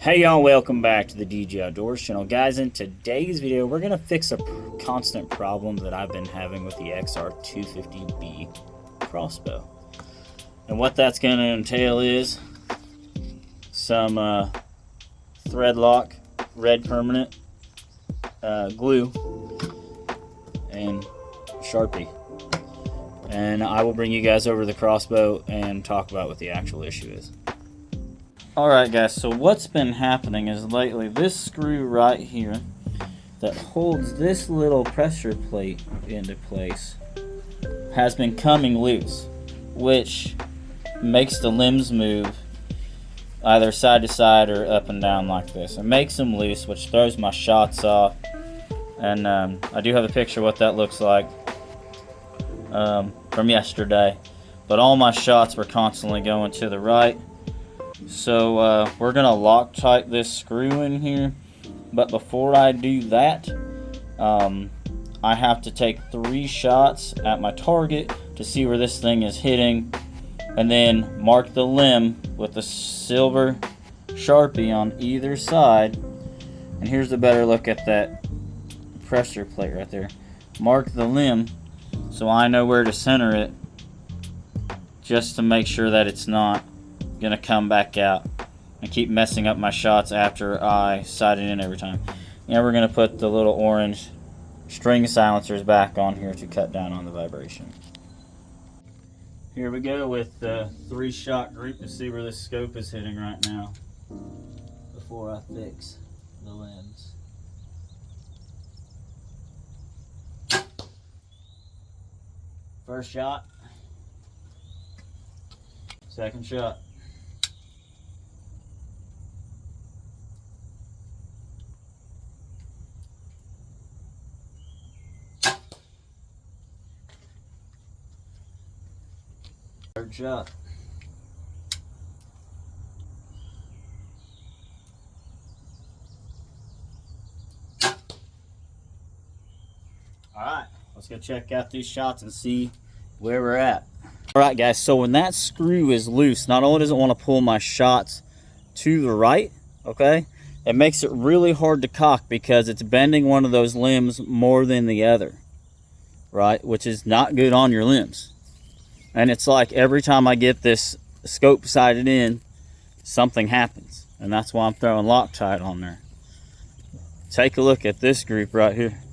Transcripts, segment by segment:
Hey y'all, welcome back to the DJ Outdoors channel. Guys, in today's video, we're going to fix a constant problem that I've been having with the XR250B crossbow. And what that's going to entail is some Threadlock red permanent glue and Sharpie. And I will bring you guys over to the crossbow and talk about what the actual issue is. Alright guys, so what's been happening is lately this screw right here that holds this little pressure plate into place has been coming loose, which makes the limbs move either side to side or up and down like this. It makes them loose, which throws my shots off, and I do have a picture of what that looks like from yesterday, but all my shots were constantly going to the right. So we're gonna Loctite this screw in here, but before I do that, I have to take 3 shots at my target to see where this thing is hitting, and then mark the limb with a silver Sharpie on either side. And here's a better look at that pressure plate right there. Mark the limb so I know where to center it, just to make sure that it's not gonna come back out and keep messing up my shots after I sight it in every time. And we're gonna put the little orange string silencers back on here to cut down on the vibration. Here we go with the 3-shot group to see where this scope is hitting right now before I fix the limbs. First shot, second shot. Third shot. Alright, let's go check out these shots and see where we're at. Alright guys, so when that screw is loose, not only does it want to pull my shots to the right, okay, it makes it really hard to cock because it's bending one of those limbs more than the other, right, which is not good on your limbs. And it's like every time I get this scope sighted in, something happens. And that's why I'm throwing Loctite on there. Take a look at this group right here.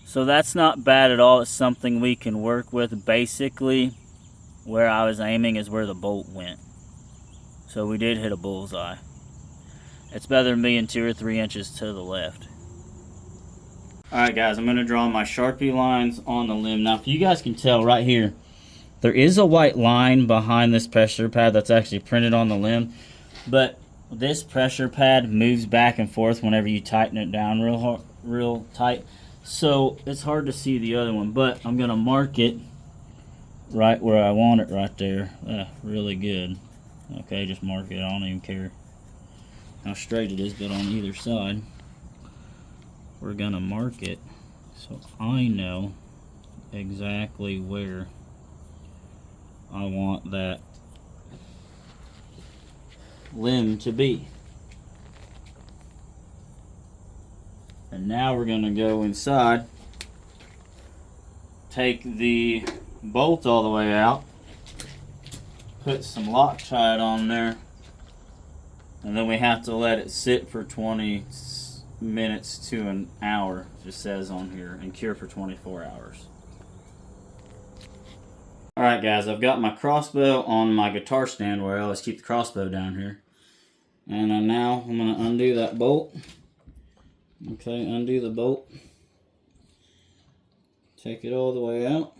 So that's not bad at all. It's something we can work with. Basically, where I was aiming is where the bolt went. So we did hit a bullseye. It's better than being 2 or 3 inches to the left. Alright guys, I'm going to draw my Sharpie lines on the limb. Now if you guys can tell right here, there is a white line behind this pressure pad that's actually printed on the limb. But this pressure pad moves back and forth whenever you tighten it down real tight. So it's hard to see the other one, but I'm going to mark it right where I want it right there. Really good. Okay, just mark it. I don't even care how straight it is, but on either side we're gonna mark it so I know exactly where I want that limb to be. And now we're gonna go inside, take the bolt all the way out, put some Loctite on there, and then we have to let it sit for 20 minutes to an hour, it says on here, and cure for 24 hours. Alright guys, I've got my crossbow on my guitar stand where I always keep the crossbow down here. And now I'm going to undo that bolt. Okay, undo the bolt. Take it all the way out.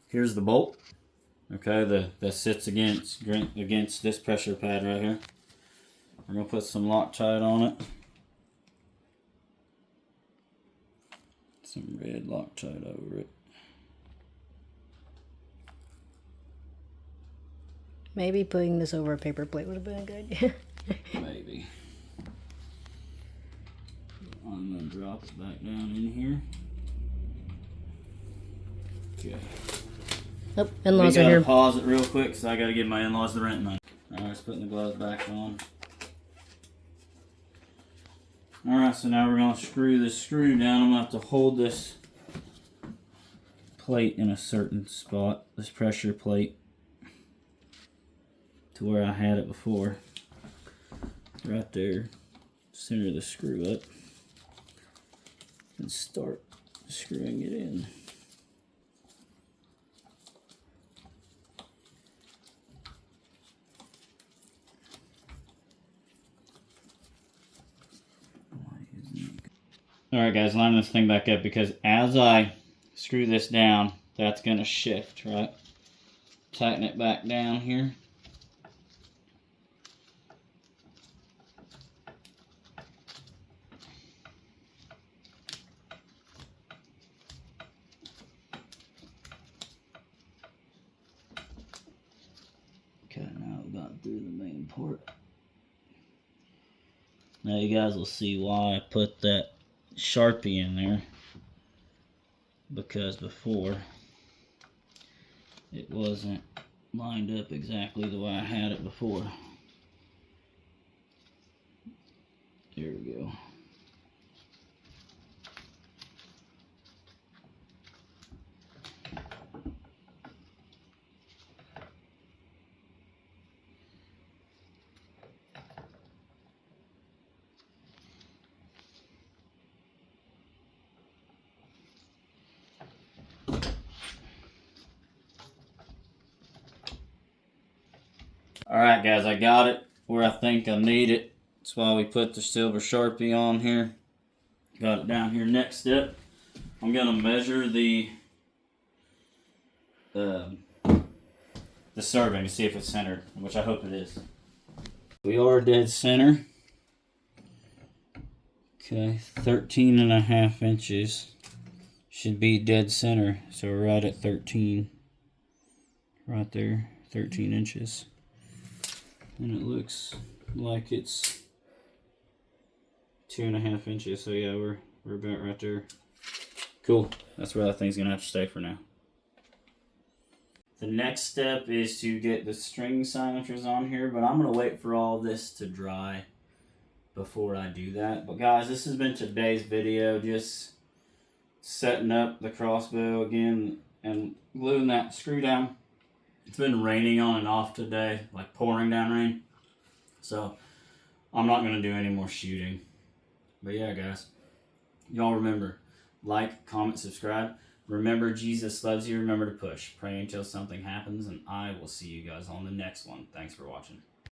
Here's the bolt, okay, that sits against this pressure pad right here. We're going to put some Loctite on it. Some red Loctite over it. Maybe putting this over a paper plate would have been good. Maybe. I'm going to drop it back down in here. Okay. Oh, in-laws are here. We gotta pause it real quick because I gotta give my in-laws the rent money. Alright, just putting the gloves back on. Alright, so now we're gonna screw this screw down. I'm gonna have to hold this plate in a certain spot, this pressure plate, to where I had it before. Right there. Center the screw up. And start screwing it in. Alright guys, lining this thing back up because as I screw this down, that's going to shift, right? Tighten it back down here. Okay, now we got through the main part. Now you guys will see why I put that Sharpie in there, because before it wasn't lined up exactly the way I had it before. There we go. Alright guys, I got it where I think I need it. That's why we put the silver Sharpie on here. Got it down here. Next step, I'm going to measure the serving to see if it's centered, which I hope it is. We are dead center. Okay, 13.5 inches should be dead center. So we're right at 13. Right there, 13 inches. And it looks like it's 2.5 inches. So yeah, we're about right there. Cool. That's where that thing's gonna have to stay for now. The next step is to get the string silencers on here, but I'm gonna wait for all this to dry before I do that. But guys, this has been today's video, just setting up the Crossbow again and gluing that screw down. It's been raining on and off today, like pouring down rain. So I'm not going to do any more shooting. But yeah, guys, y'all remember, like, comment, subscribe. Remember, Jesus loves you. Remember to push. Pray until something happens, and I will see you guys on the next one. Thanks for watching.